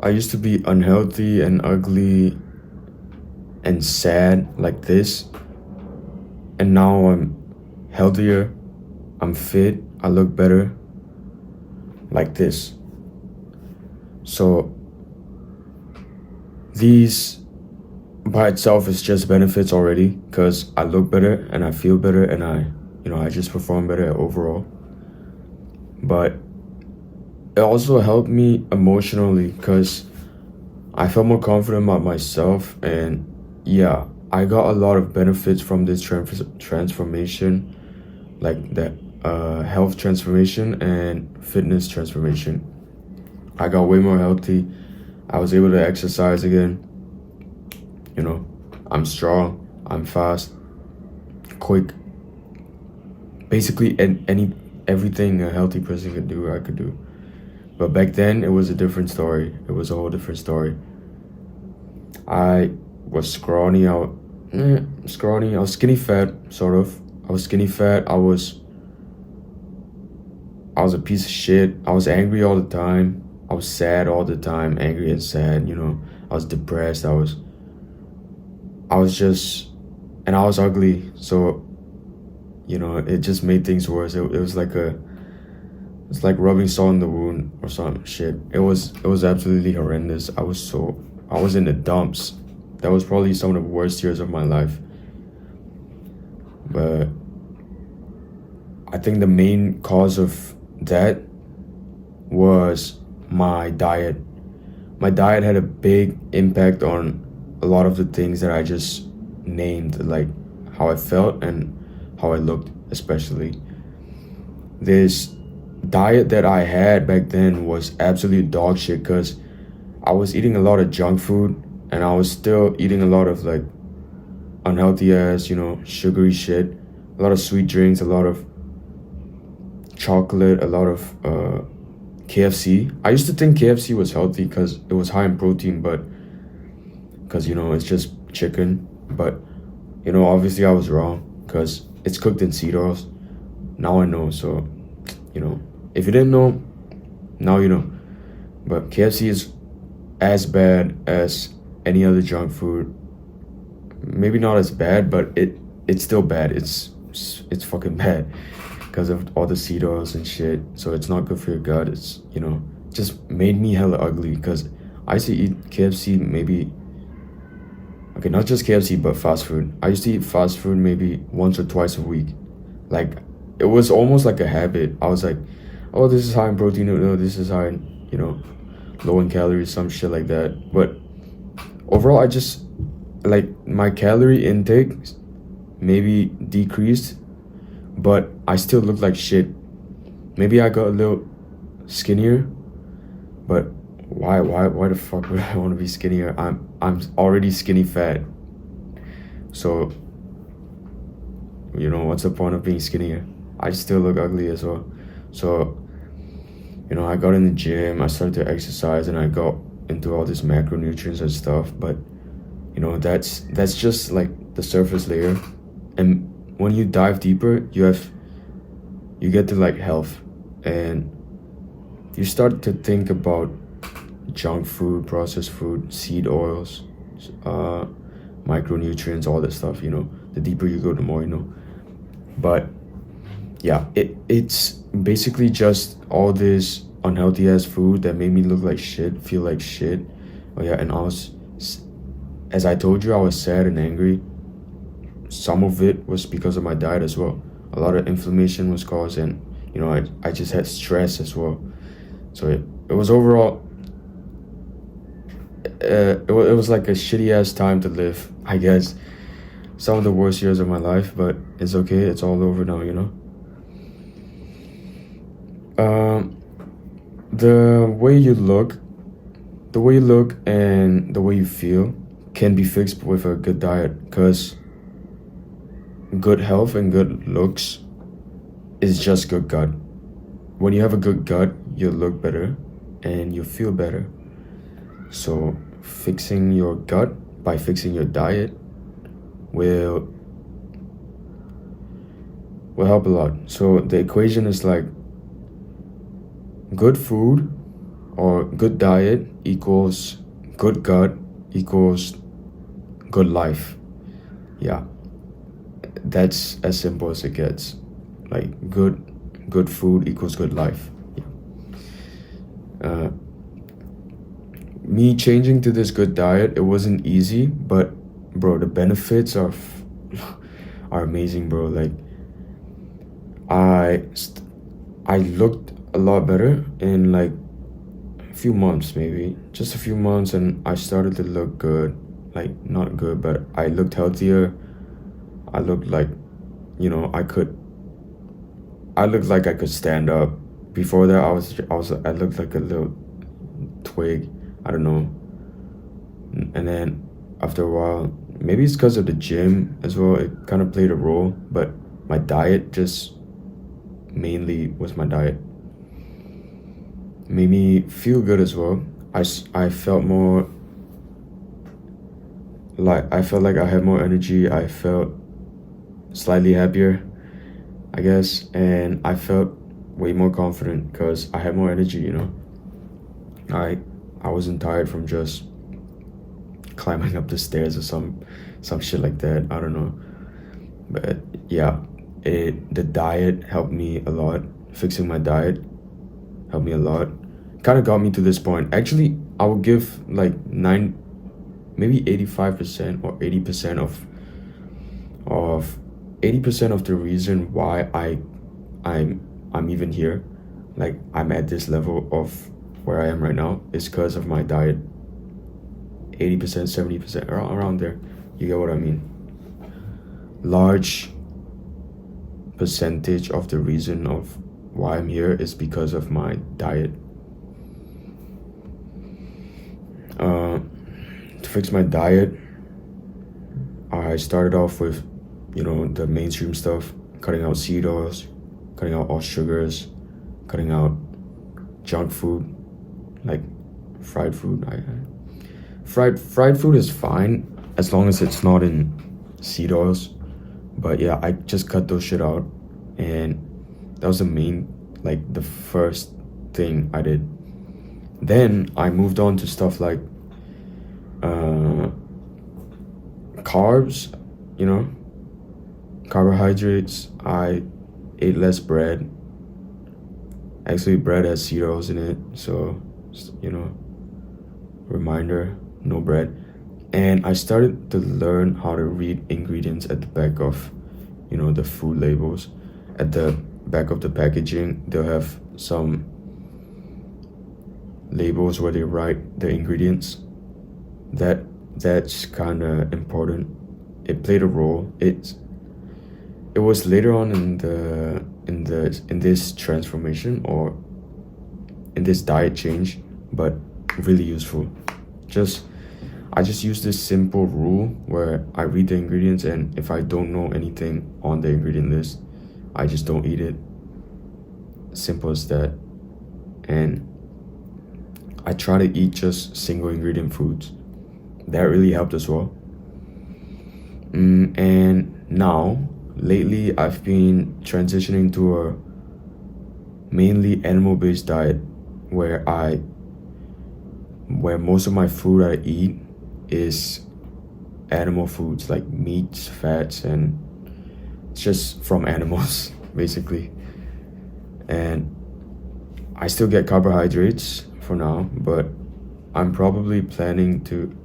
I used to be unhealthy and ugly and sad like this, and now I'm healthier, I'm fit, I look better like this. So these by itself is just benefits already because I look better and I feel better and I just perform better overall. But it also helped me emotionally because I felt more confident about myself, and yeah, I got a lot of benefits from this transformation, like that health transformation and fitness transformation. I got way more healthy. I was able to exercise again. You know, I'm strong, I'm fast, quick. Basically, any everything a healthy person could do, I could do. But back then, it was a different story. It was a whole different story. I was scrawny. Scrawny. I was skinny fat, sort of. I was skinny fat. I was a piece of shit. I was angry all the time. I was sad all the time, angry and sad. I was depressed. I was just, and I was ugly. So, it just made things worse. It was like it's like rubbing salt in the wound or some shit. It was absolutely horrendous. I was in the dumps. That was probably some of the worst years of my life. But I think the main cause of that was my diet. My diet had a big impact on a lot of the things that I just named, like how I felt and how I looked, especially. This diet that I had back then was absolute dog shit because I was eating a lot of junk food and I was still eating a lot of like unhealthy ass, sugary shit, a lot of sweet drinks, a lot of chocolate, a lot of KFC. I used to think KFC was healthy because it was high in protein, but because it's just chicken. But obviously I was wrong because it's cooked in seed oils. Now I know. So if you didn't know, now you know. But KFC is as bad as any other junk food. Maybe not as bad, but it's still bad. It's fucking bad because of all the seed oils and shit. So it's not good for your gut. It's just made me hella ugly because I used to eat KFC maybe. Okay, not just KFC, but fast food. I used to eat fast food maybe once or twice a week. Like, it was almost like a habit. I was like, oh, this is high in protein. No, this is high in, low in calories, some shit like that. But overall, I just, like, my calorie intake maybe decreased, but I still look like shit. Maybe I got a little skinnier, but why the fuck would I want to be skinnier? I'm already skinny fat. So, what's the point of being skinnier? I still look ugly as well. So, I got in the gym, I started to exercise, and I got into all these macronutrients and stuff. But, that's just like the surface layer. And when you dive deeper, you get to like health, and you start to think about junk food, processed food, seed oils, micronutrients, all that stuff. The deeper you go, the more you know. But yeah, it's basically just all this unhealthy ass food that made me look like shit, feel like shit. Oh yeah, and as I told you, I was sad and angry. Some of it was because of my diet as well. A lot of inflammation was caused, and I just had stress as well. So it was overall it was like a shitty ass time to live, I guess. Some of the worst years of my life, but it's okay. It's all over now. Um, the way you look and the way you feel can be fixed with a good diet. Because good health and good looks is just good gut. When you have a good gut, you look better and you feel better. So fixing your gut by fixing your diet will help a lot. So the equation is like good food, or good diet equals good gut equals good life. Yeah, that's as simple as it gets. Like good food equals good life. uh, Me changing to this good diet, it wasn't easy, but bro, the benefits are are amazing, bro. Like I I looked a lot better in like a few months, maybe just a few months, and I started to look good. Like not good, but I looked healthier. I looked like, you know, I looked like I could stand up. Before that, I looked like a little twig. I don't know. And then after a while, maybe it's because of the gym as well. It kind of played a role, but my diet just mainly was my diet. Made me feel good as well. I felt more like I felt like I had more energy. I felt slightly happier, I guess, and I felt way more confident because I had more energy. You know, I I wasn't tired from just climbing up the stairs or some shit like that. I don't know, but yeah, it the diet helped me a lot. Fixing my diet helped me a lot. Kind of got me to this point. Actually, I would give like nine, maybe 85% or 80% of 80% of the reason why I'm even here, like I'm at this level of where I am right now, is because of my diet. 80%, 70%, around there. You get what I mean? Large percentage of the reason of why I'm here is because of my diet. To fix my diet, I started off with, you know, the mainstream stuff, cutting out seed oils, cutting out all sugars, cutting out junk food, like fried food. Fried food is fine as long as it's not in seed oils. But yeah, I just cut those shit out, and that was the first thing I did. Then I moved on to stuff like carbs, you know, carbohydrates. I ate less bread. Actually, bread has seed oils in it, so you know, reminder, no bread. And I started to learn how to read ingredients at the back of, you know, the food labels. At the back of the packaging, they'll have some labels where they write the ingredients. That's kind of important. It played a role. It was later on in this transformation, or in this diet change, but really useful. I just use this simple rule where I read the ingredients, and if I don't know anything on the ingredient list, I just don't eat it. Simple as that. And I try to eat just single ingredient foods. That really helped as well. And now, lately, I've been transitioning to a mainly animal-based diet where most of my food I eat is animal foods, like meats, fats, and it's just from animals basically. And I still get carbohydrates for now, but I'm probably planning to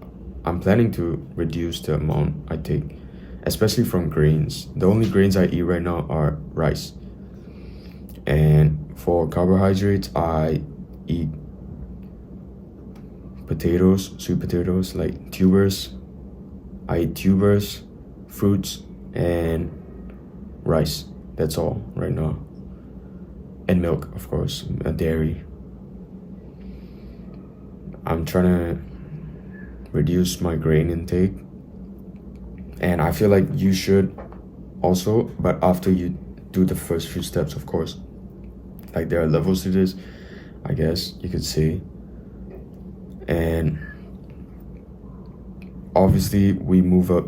reduce the amount I take, especially from grains. The only grains I eat right now are rice. And for carbohydrates, I eat potatoes, sweet potatoes, like tubers. I eat tubers, fruits, and rice. That's all right now. And milk, of course, dairy. I'm trying to reduce my grain intake. And I feel like you should also, but after you do the first few steps, of course. Like there are levels to this, I guess you could say. And obviously we move up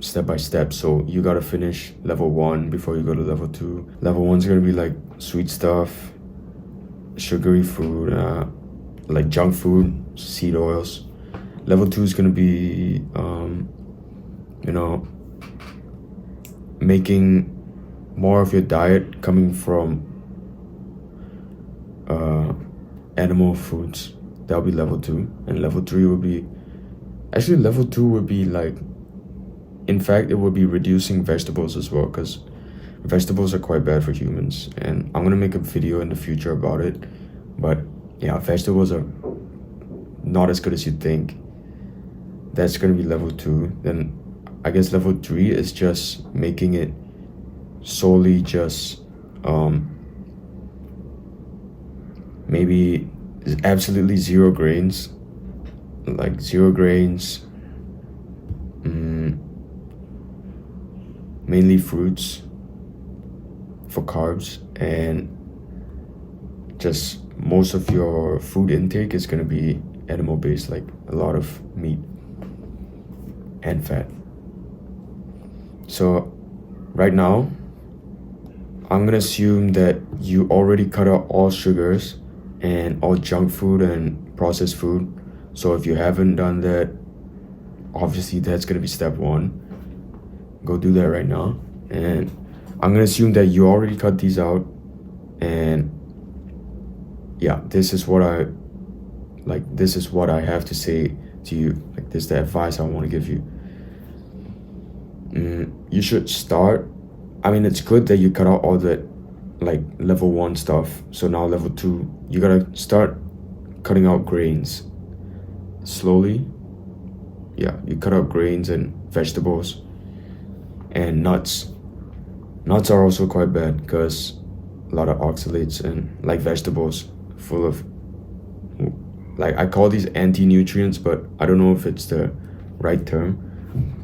step by step, so you gotta finish level 1 before you go to level 2. Level 1's gonna be like sweet stuff, sugary food, like junk food, seed oils. Level 2 is gonna be you know, making more of your diet coming from animal foods. That'll be level 2. And level 3 would be, actually level 2 would be like, in fact, it would be reducing vegetables as well, because vegetables are quite bad for humans, and I'm gonna make a video in the future about it. But yeah, vegetables are not as good as you think. That's gonna be level 2. Then I guess level 3 is just making it solely just maybe absolutely zero grains, like zero grains, mainly fruits for carbs, and just most of your food intake is going to be animal based, like a lot of meat and fat. So right now I'm gonna assume that you already cut out all sugars and all junk food and processed food. So if you haven't done that, obviously that's gonna be step 1. Go do that right now. And I'm gonna assume that you already cut these out. And yeah, this is what I have to say to you. Like, this is the advice I want to give you. You should start, I mean, it's good that you cut out all the like level 1 stuff. So now level 2, you gotta start cutting out grains slowly. Yeah, you cut out grains and vegetables and nuts. Nuts are also quite bad because a lot of oxalates, and like vegetables full of, like, I call these anti-nutrients, but I don't know if it's the right term,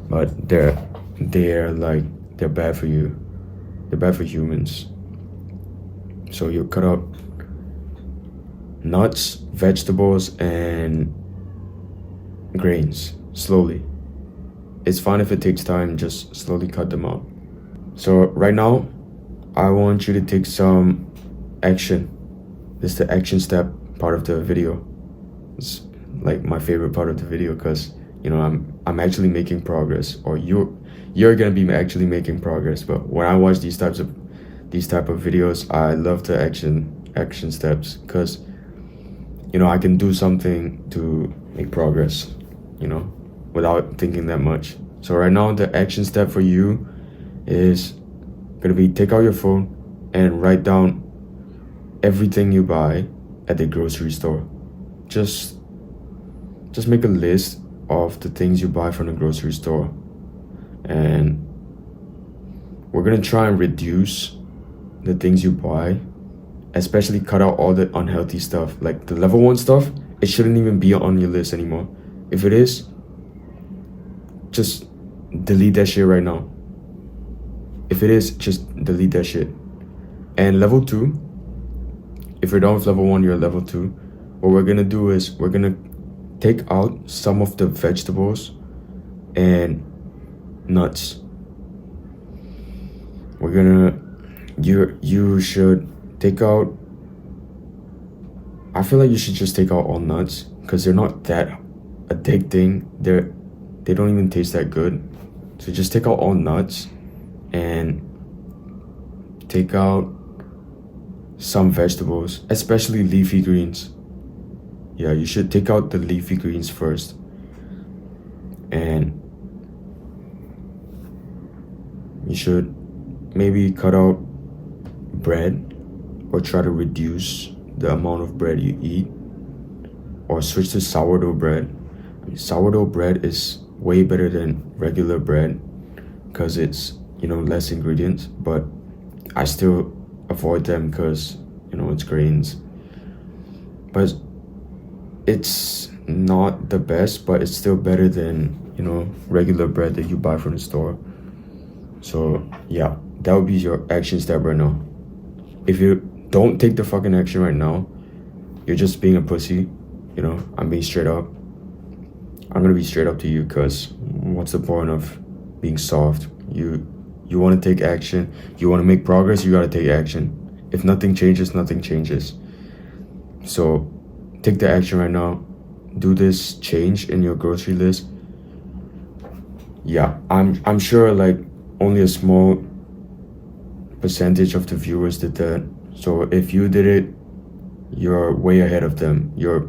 but they're bad for you. They're bad for humans. So you cut out nuts, vegetables, and grains slowly. It's fine if it takes time, just slowly cut them out. So right now, I want you to take some action. This is the action step part of the video. It's like my favorite part of the video, because you know I'm actually making progress, or you're gonna be actually making progress. But when I watch these type of videos, I love the action steps, because you know I can do something to make progress, you know, without thinking that much. So right now, the action step for you is gonna be take out your phone and write down everything you buy at the grocery store. Just make a list of the things you buy from the grocery store, and we're gonna try and reduce the things you buy, especially cut out all the unhealthy stuff. Like the level 1 stuff, it shouldn't even be on your list anymore. If it is, just delete that shit right now. If it is, just delete that shit. And level 2, if you're done with level 1, you're at level 2. What we're gonna do is we're gonna take out some of the vegetables and nuts. You should take out, I feel like you should just take out all nuts, because they're not that addicting. They don't even taste that good. So just take out all nuts and take out some vegetables, especially leafy greens. Yeah, you should take out the leafy greens first. And you should maybe cut out bread, or try to reduce the amount of bread you eat, or switch to sourdough bread. I mean, sourdough bread is way better than regular bread because it's, you know, less ingredients, but I still avoid them because, you know, it's grains. But it's not the best, but it's still better than, you know, regular bread that you buy from the store. So yeah, that would be your action step right now. If you don't take the fucking action right now, you're just being a pussy. You know, I'm being straight up. I'm gonna be straight up to you, because what's the point of being soft? You want to take action. You want to make progress, you gotta take action. If nothing changes, nothing changes. So take the action right now. Do this change in your grocery list. Yeah, I'm sure like only a small percentage of the viewers did that. So if you did it, you're way ahead of them. You're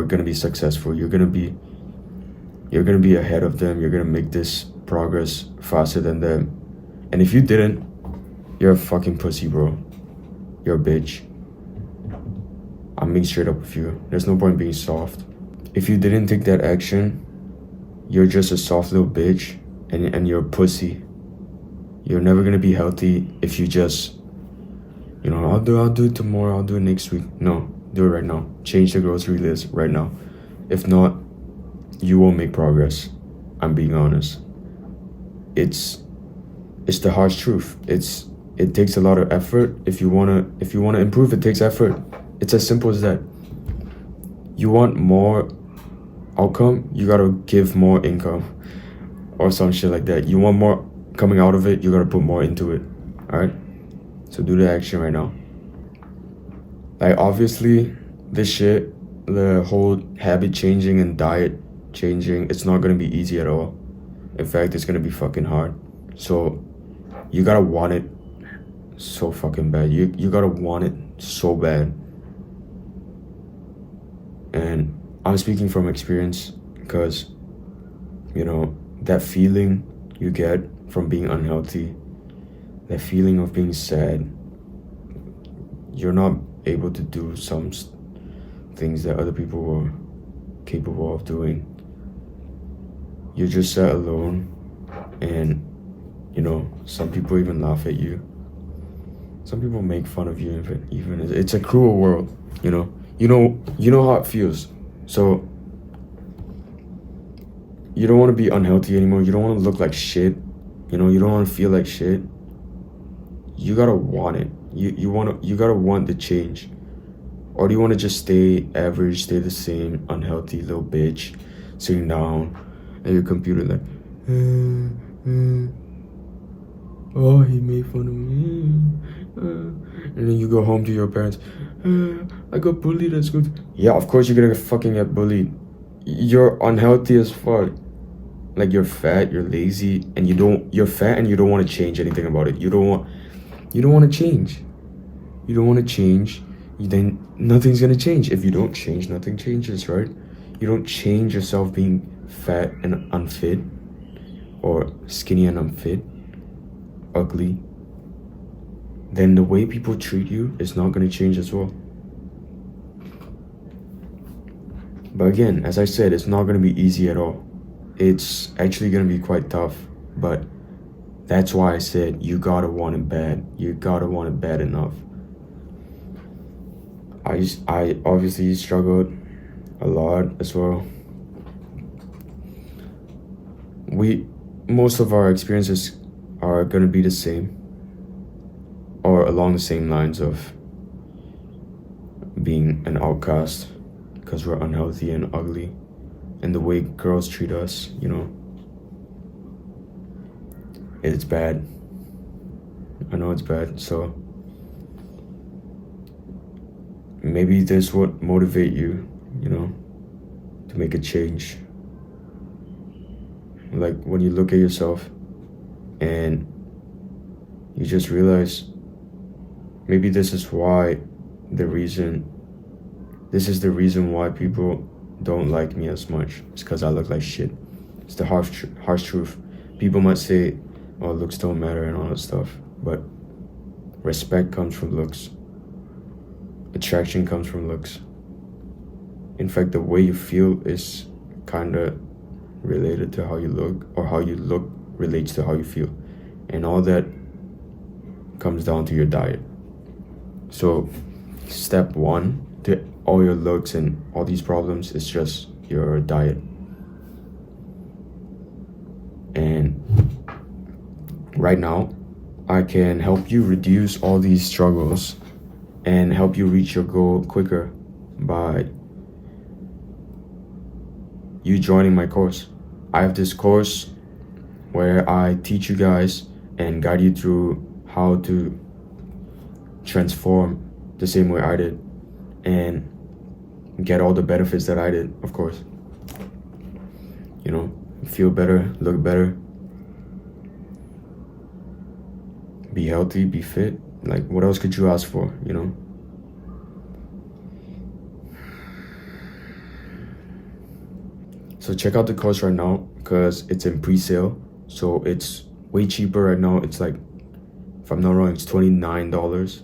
gonna be successful. You're gonna be ahead of them. You're gonna make this progress faster than them. And if you didn't, you're a fucking pussy, bro. You're a bitch. I'm being straight up with you. There's no point being soft. If you didn't take that action, you're just a soft little bitch, and you're a pussy. You're never gonna be healthy if you just, I'll do it tomorrow, I'll do it next week. No, do it right now. Change the grocery list right now. If not, you won't make progress. I'm being honest. It's the harsh truth. It takes a lot of effort. If you wanna improve, it takes effort. It's as simple as that. You want more outcome, you gotta give more income, or some shit like that. You want more coming out of it, you gotta put more into it. Alright? So do the action right now. Like, obviously, this shit, the whole habit changing and diet changing, it's not gonna be easy at all. In fact, it's gonna be fucking hard. So you gotta want it so fucking bad. You gotta want it so bad. And I'm speaking from experience, because that feeling you get from being unhealthy, that feeling of being sad, you're not able to do some things that other people were capable of doing. You're just sat alone, and some people even laugh at you. Some people make fun of you. Even it's a cruel world. You know how it feels. So you don't want to be unhealthy anymore. You don't want to look like shit. You don't want to feel like shit. You gotta want it. You gotta want the change. Or do you want to just stay average, stay the same unhealthy little bitch, sitting down at your computer like, oh, he made fun of me. And then you go home to your parents, I got bullied at school. Yeah, of course you're gonna fucking get bullied. You're unhealthy as fuck. Like, you're fat, you're lazy, and you're fat and you don't want to change anything about it. You don't want to change. You don't want to change. Then nothing's gonna change. If you don't change, nothing changes, right? You don't change yourself being fat and unfit, or skinny and unfit, ugly. Then the way people treat you is not gonna change as well. But again, as I said, it's not gonna be easy at all. It's actually gonna be quite tough. But that's why I said you gotta want it bad. You gotta want it bad enough. I obviously struggled a lot as well. Most of our experiences are gonna be the same, or along the same lines of being an outcast because we're unhealthy and ugly, and the way girls treat us, it's bad. I know it's bad. So maybe this would motivate you, to make a change. Like, when you look at yourself and you just realize, maybe this is the reason why people don't like me as much. It's because I look like shit. It's the harsh truth. People might say, oh, looks don't matter and all that stuff, but respect comes from looks. Attraction comes from looks. In fact, the way you feel is kind of related to how you look, or how you look relates to how you feel. And all that comes down to your diet. So step one to all your looks and all these problems is just your diet. And right now, I can help you reduce all these struggles and help you reach your goal quicker by you joining my course. I have this course where I teach you guys and guide you through how to transform the same way I did. And get all the benefits that I did, of course. You know, feel better, look better, be healthy, be fit. Like, what else could you ask for, you know? So check out the course right now because it's in pre-sale. So it's way cheaper right now. It's like, if I'm not wrong, it's $29.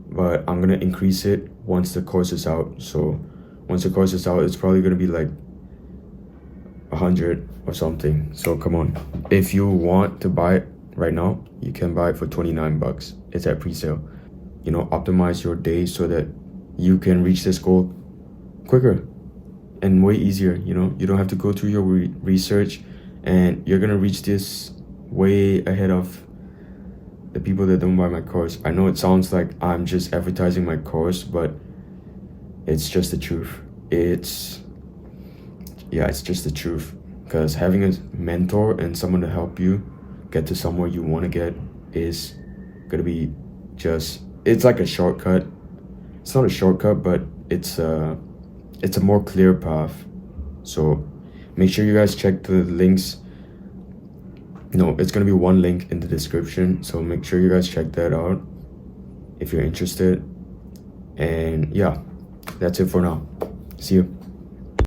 But I'm gonna increase it once the course is out. So once the course is out, it's probably gonna be like 100 or something. So come on, if you want to buy it right now, you can buy it for 29 bucks. It's at pre-sale. You know, optimize your day so that you can reach this goal quicker and way easier. You know, you don't have to go through your research, and you're gonna reach this way ahead of the people that don't buy my course. I know it sounds like I'm just advertising my course, but it's just the truth. It's just the truth. Because having a mentor and someone to help you get to somewhere you want to get is gonna be it's like a shortcut. It's not a shortcut, but it's a more clear path. So make sure you guys check the links. No, it's gonna be one link in the description, so make sure you guys check that out if you're interested. And yeah, that's it for now. See you.